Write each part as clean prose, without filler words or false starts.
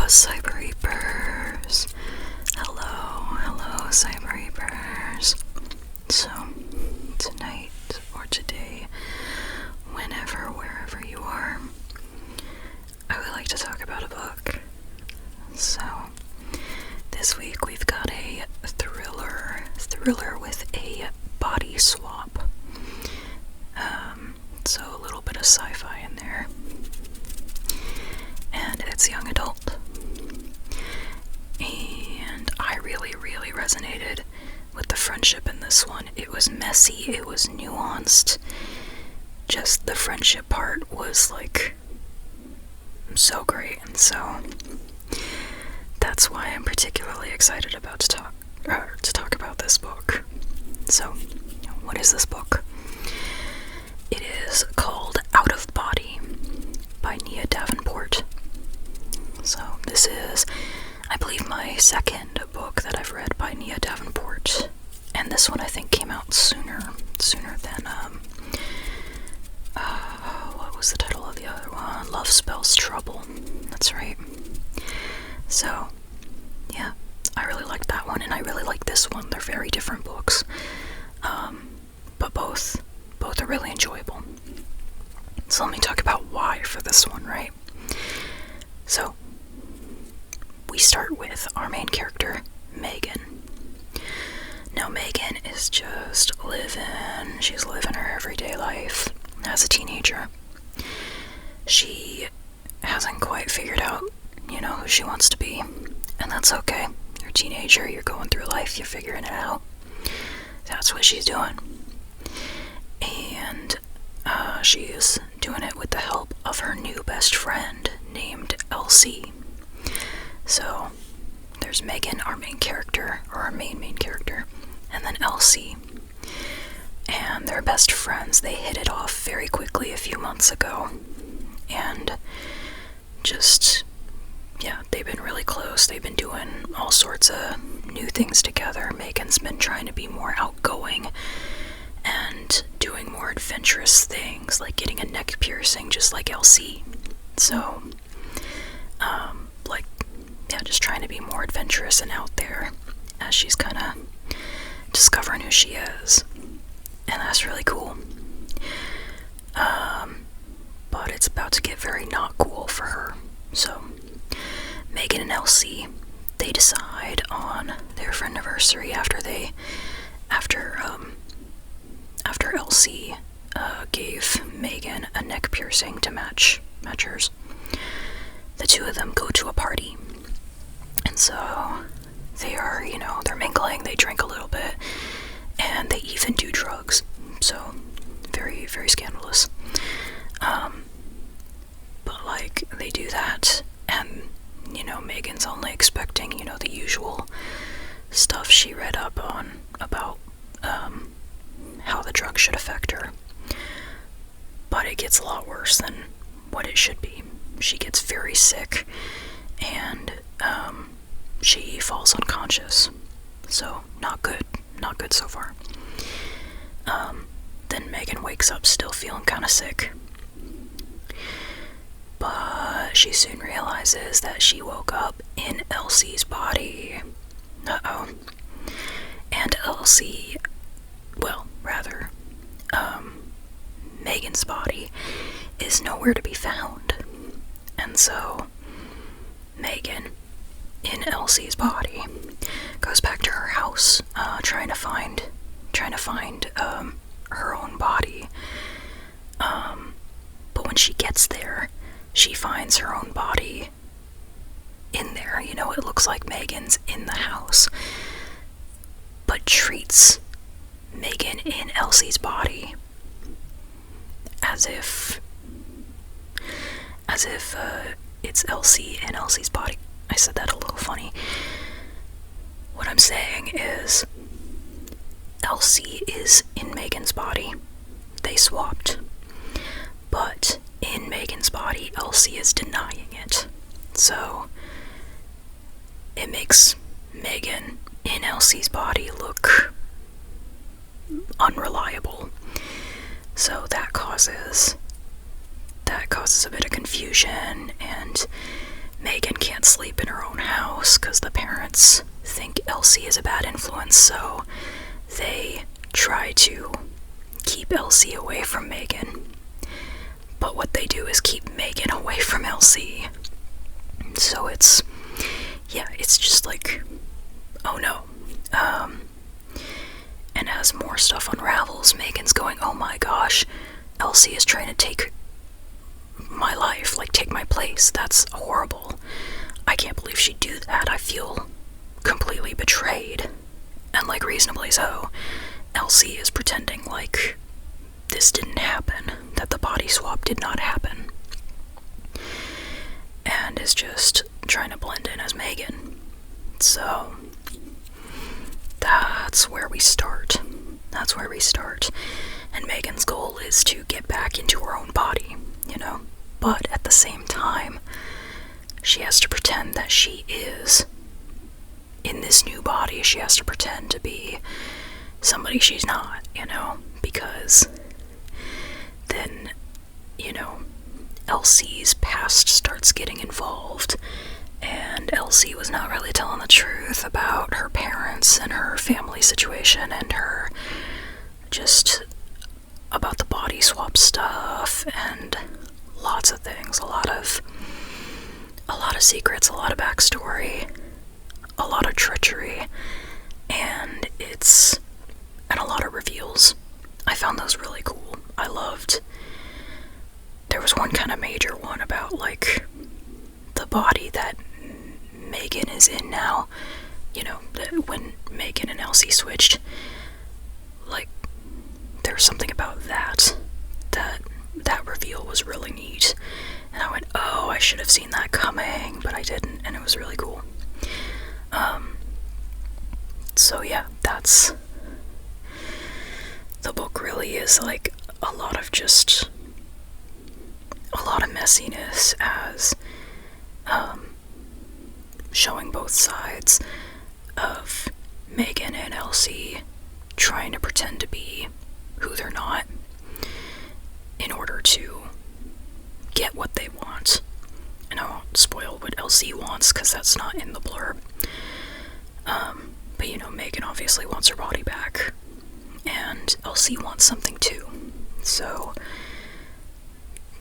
Cyber Reapers. Hello, Cyber Reapers. So, tonight or today, whenever, wherever you are, I would like to talk about a book. So, this week we've got a thriller with a body swap. So a little bit of sci-fi in there. And it's young adult. And I really resonated with the friendship in this one. It was messy, it was nuanced. Just the friendship part was like so great, and so that's why I'm particularly excited about to talk about this book. So, what is this book? It is called Out of Body by Nia Davenport. So this is, I believe, my second book that I've read by Nia Davenport, and this one I think came out sooner than what was the title of the other one? Love Spells Trouble. That's right. So yeah, I really liked that one, and I really like this one. They're very different books, but both are really enjoyable. So let me talk about why for this one, right? So we start with our main character, Megan. Now Megan is just she's living her everyday life as a teenager. She hasn't quite figured out, who she wants to be, and that's okay. You're a teenager, you're going through life, you're figuring it out. That's what she's doing. And she's doing it with the help of her new best friend named Elsie. So there's Megan, our main character, or our main character, and then Elsie. And they're best friends. They hit it off very quickly a few months ago. And they've been really close. They've been doing all sorts of new things together. Megan's been trying to be more outgoing and doing more adventurous things, like getting a neck piercing, just like Elsie. So, just trying to be more adventurous and out there as she's kind of discovering who she is. And that's really cool. But it's about to get very not cool for her. So, Megan and Elsie, they decide on their friendiversary after Elsie gave Megan a neck piercing to match hers. The two of them go to a party. And so they are, they're mingling, they drink a little bit, and they even do drugs. So very scandalous. But they do that, and Megan's only expecting, the usual stuff she read up on about how the drug should affect her. But it gets a lot worse than what it should be. She gets very sick, and she falls unconscious. So not good so far. Then Megan wakes up still feeling kind of sick. But she soon realizes that she woke up in Elsie's body. And Elsie, Megan's body is nowhere to be found. And so Megan, in Elsie's body, goes back to her house, trying to find her own body. But when she gets there, she finds her own body in there. It looks like Megan's in the house, but treats Megan in Elsie's body as if it's Elsie in Elsie's body. I said that a little funny. What I'm saying is, Elsie is in Megan's body. They swapped. But in Megan's body, Elsie is denying it. So it makes Megan in Elsie's body look unreliable. So that causes a bit of confusion, and Megan Megan can't sleep in her own house because the parents think Elsie is a bad influence, so they try to keep Elsie away from Megan. But what they do is keep Megan away from Elsie. So it's just like, oh no. And as more stuff unravels, Megan's going, oh my gosh, Elsie is trying to take my life, like take my place. That's horrible. I can't believe she'd do that. I feel completely betrayed. And like reasonably so. Elsie is pretending like this didn't happen, that the body swap did not happen, and is just trying to blend in as Megan. So that's where we start. And Megan's goal is to get back into her own body, you know? But at the same time, she has to pretend that she is in this new body. She has to pretend to be somebody she's not, you know? Because then, you know, Elsie's past starts getting involved, and Elsie was not really telling the truth about her parents and her family situation and her just about the body swap stuff and lots of things, a lot of secrets, a lot of backstory, a lot of treachery, and a lot of reveals. I found those really cool. I loved. There was one kind of major one about like the body that Megan is in now. You know, when Megan and Elsie switched, like there's something about that reveal was really neat. And I went, oh, I should have seen that coming, but I didn't, and it was really cool. So yeah, that's... The book really is like a lot of messiness as showing both sides of Megan and Elsie trying to pretend to be who they're not in order to get what they want. And I won't spoil what Elsie wants because that's not in the blurb. But you know, Megan obviously wants her body back, and Elsie wants something too. So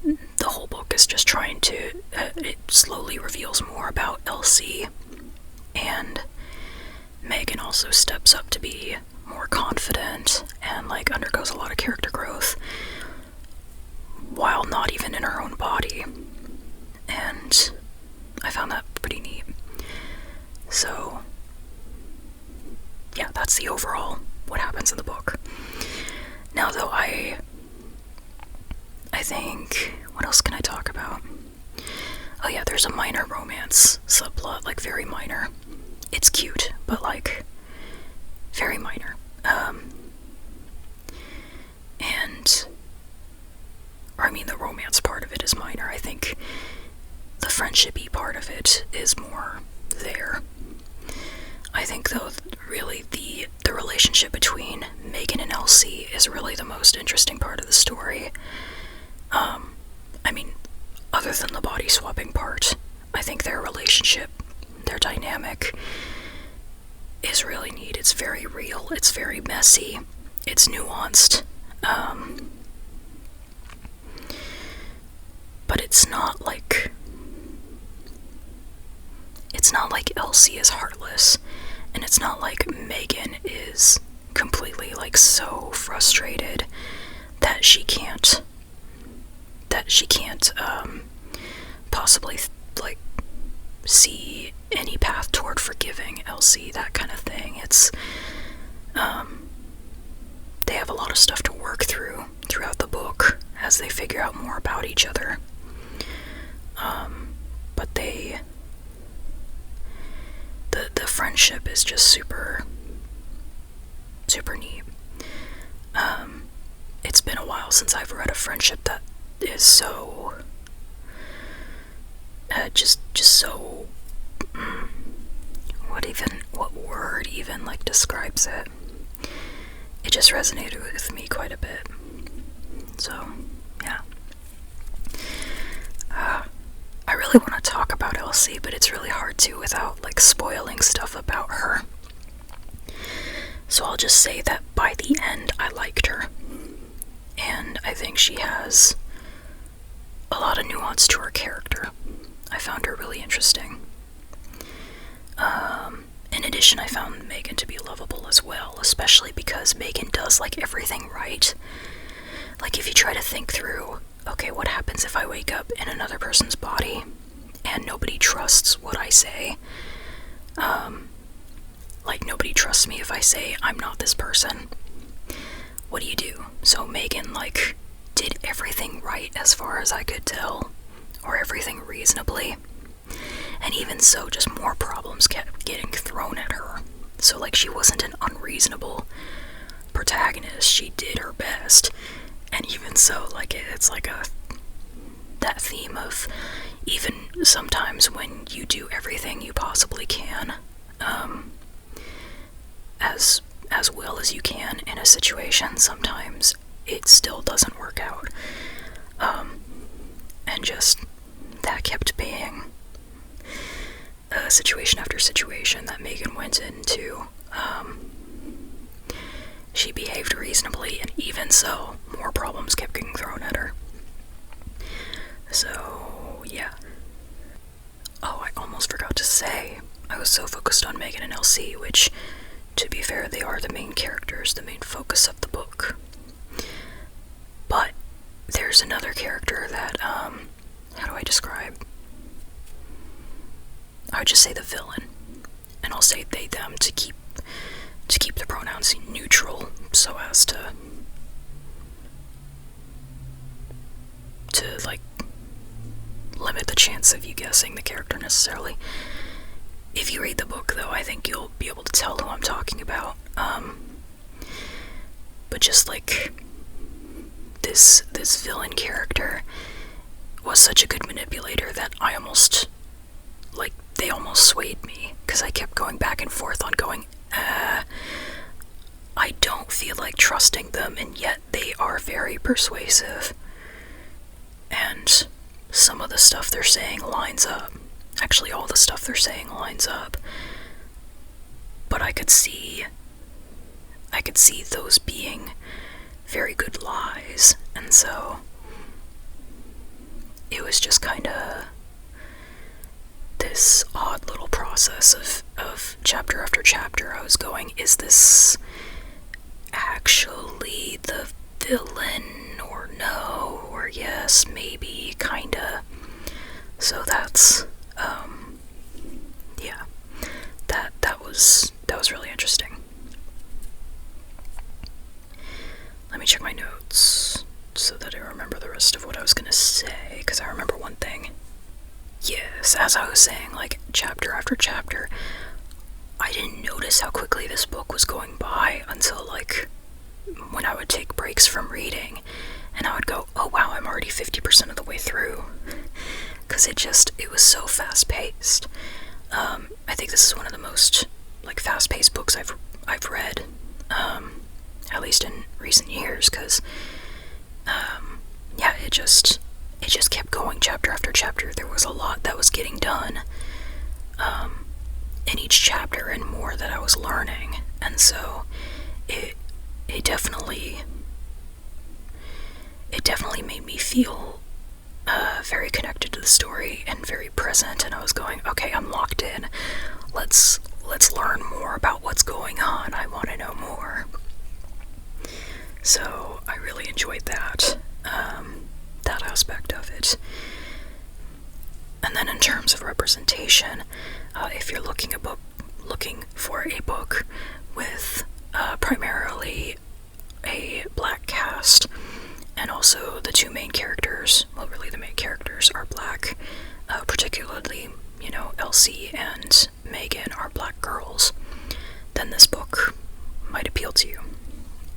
the whole book is just trying to, it slowly reveals more about Elsie, and Megan also steps up to be more confident and like undergoes a lot of character growth while not even in her own body, and I found that pretty neat. So yeah, that's the overall what happens in the book. Now though, I think, what else can I talk about? Oh yeah, there's a minor romance subplot, like very minor. It's cute, but like very minor. The romance part of it is minor. I think the friendship-y part of it is more there. I think, though, really the relationship between Megan and Elsie is really the most interesting part of the story. I mean, other than the body swapping part, I think their relationship, their dynamic, is really neat. It's very real, it's very messy, it's nuanced, but it's not like Elsie is heartless, and it's not like Megan is completely like so frustrated that she can't possibly like see any path toward forgiving Elsie, that kind of thing. It's they have a lot of stuff to work through throughout the book as they figure out more about each other, but the friendship is just super neat. It's been a while since I've read a friendship that is so just so what word even like describes it? It just resonated with me quite a bit. So yeah, I really want to talk about Elsie, but it's really hard to without, like, spoiling stuff about her. So I'll just say that by the end, I liked her. And I think she has a lot of nuance to her character. I found her really interesting. In addition, I found Megan to be lovable as well, especially because Megan does, like, everything right. Like, if you try to think through, okay, what happens if I wake up in another person's body and nobody trusts what I say? Like, nobody trusts me if I say I'm not this person. What do you do? So Megan, like, did everything right as far as I could tell, or everything reasonably. And even so, just more problems kept getting thrown at her. So, like, she wasn't an unreasonable protagonist. She did her best. And even so, like, it's like that theme of even sometimes when you do everything you possibly can, as well as you can in a situation, sometimes it still doesn't work out. And just that kept being situation after situation that Megan went into. She behaved reasonably, and even so, more problems kept getting thrown at her. So, yeah. Oh, I almost forgot to say, I was so focused on Megan and Elsie, which, to be fair, they are the main characters, the main focus of the book. But there's another character that, how do I describe? I would just say the villain, and I'll say they, them to keep the pronouns neutral, so as to like limit the chance of you guessing the character necessarily. If you read the book, though, I think you'll be able to tell who I'm talking about. But just like this villain character was such a good manipulator that I almost, like, they almost swayed me, because I kept going back and forth on going, I don't feel like trusting them, and yet they are very persuasive. And some of the stuff they're saying lines up. Actually, all the stuff they're saying lines up. But I could see those being very good lies, and so it was just kind of this odd little process of chapter after chapter. I was going, is this actually the villain, or no, or yes, maybe, kinda. So that's, yeah, that was really interesting. Let me check my notes so that I remember the rest of what I was gonna say, because I remember one thing. Yes, as I was saying, like, chapter after chapter, I didn't notice how quickly this book was going by until, like, when I would take breaks from reading, and I would go, oh wow, I'm already 50% of the way through, because it was so fast-paced. I think this is one of the most, like, fast-paced books I've read, at least in recent years, because, yeah, it just kept going chapter after chapter. There was a lot that was getting done, in each chapter, and more that I was learning, and so it definitely made me feel very connected to the story and very present, and I was going, okay, I'm locked in. Let's learn more about what's going on. I want to know more. So I really enjoyed that aspect of it. And then in terms of representation, if you're looking for a book with primarily a black cast, and also the two main characters, well, really the main characters are black, particularly, Elsie and Megan are black girls, then this book might appeal to you.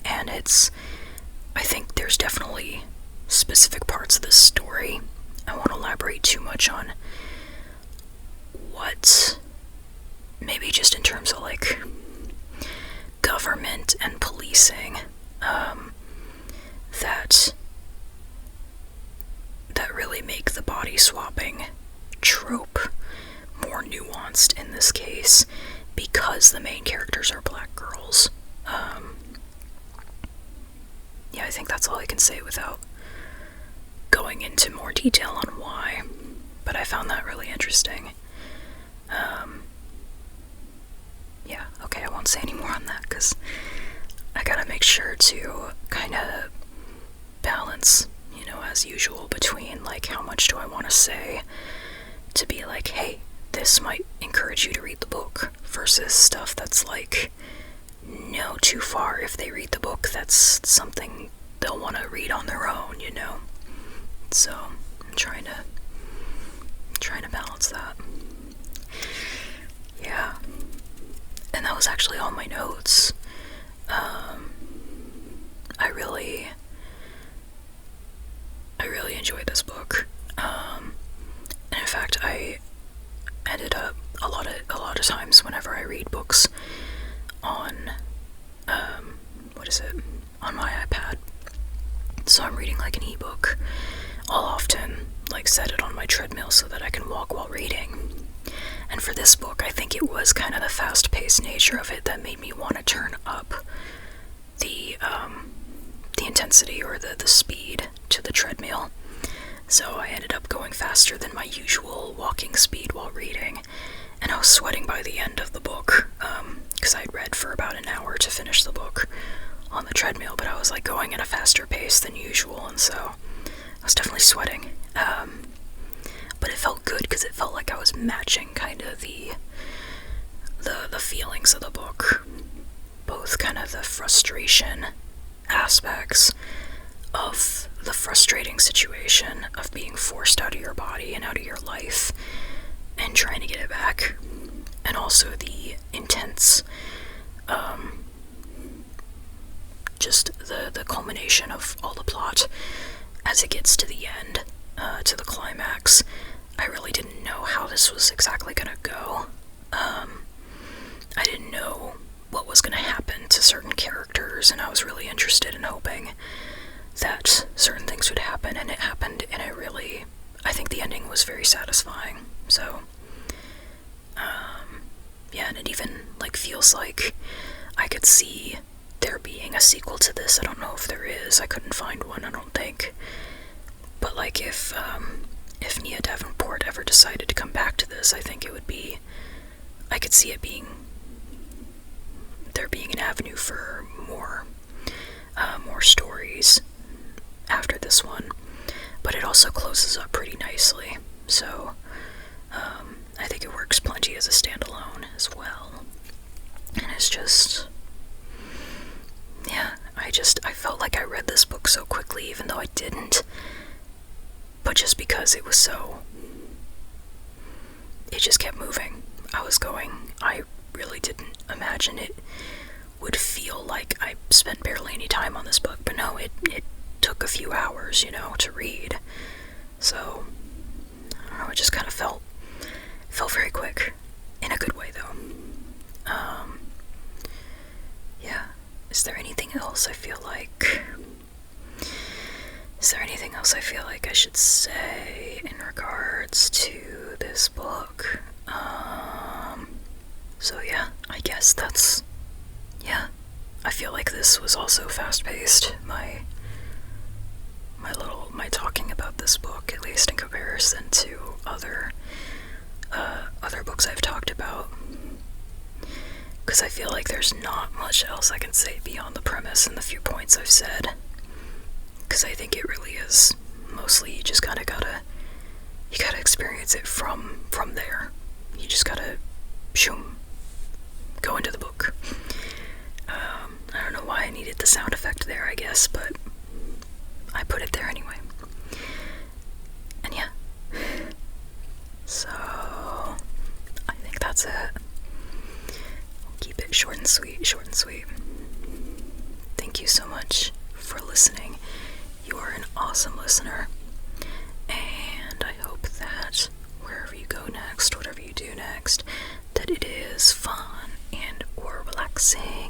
And I think there's definitely specific parts of this story. I won't elaborate too much on what, maybe just in terms of, like, government and policing, that really make the body swapping trope more nuanced in this case because the main characters are black girls. Yeah, I think that's all I can say without going into more detail on why, but I found that really interesting. Yeah, okay, I won't say any more on that because I gotta make sure to kind of balance, you know, as usual, between like how much do I want to say to be like, hey, this might encourage you to read the book, versus stuff that's like, no, too far. If they read the book, that's something they'll want to read on their own, you know. So I'm trying to balance that. Yeah, and that was actually all my notes. I really enjoyed this book. And in fact, I ended up a lot of times whenever I read books on on my iPad. So I'm reading like an ebook. I'll often like set it on my treadmill so that I can walk while reading. And for this book, I think it was kind of the fast-paced nature of it that made me want to turn up the intensity or the speed to the treadmill. So I ended up going faster than my usual walking speed while reading, and I was sweating by the end of the book, because I'd read for about an hour to finish the book on the treadmill, but I was like going at a faster pace than usual, and so I was definitely sweating. But it felt good because it felt like I was matching kind of the feelings of the book, both kind of the frustration aspects of the frustrating situation of being forced out of your body and out of your life and trying to get it back, and also the intense, just the culmination of all the plot as it gets to the end, to the climax. I really didn't know how this was exactly gonna go. I didn't know what was gonna happen to certain characters, and I was really interested in hoping that certain things would happen, and it happened, and I think the ending was very satisfying. So, yeah, and it even, like, feels like I could see there being a sequel to this. I don't know if there is. I couldn't find one, I don't think. But, like, if Nia Davenport ever decided to come back to this, I think it would be, I could see it being, there being an avenue for more stories after this one, but it also closes up pretty nicely, so I think it works plenty as a standalone as well. And it's just, yeah, I felt like I read this book so quickly, even though I didn't, but just because it was so, it just kept moving. I really didn't imagine it would feel like I spent barely any time on this book, but no, it took a few hours, you know, to read. So, I don't know, it just kind of felt very quick, in a good way, though. Yeah, is there anything else I feel like I should say in regards to this book? So yeah, I guess I feel like this was also fast-paced, my talking about this book, at least in comparison to other books I've talked about, because I feel like there's not much else I can say beyond the premise and the few points I've said, because I think it really is mostly you just gotta experience it from there. You just gotta go into the book. I don't know why I needed the sound effect there, I guess, but I put it there anyway. And yeah. So, I think that's it. Keep it short and sweet. Thank you so much for listening. You are an awesome listener. And I hope that wherever you go next, whatever you do next, that it is fun and or relaxing.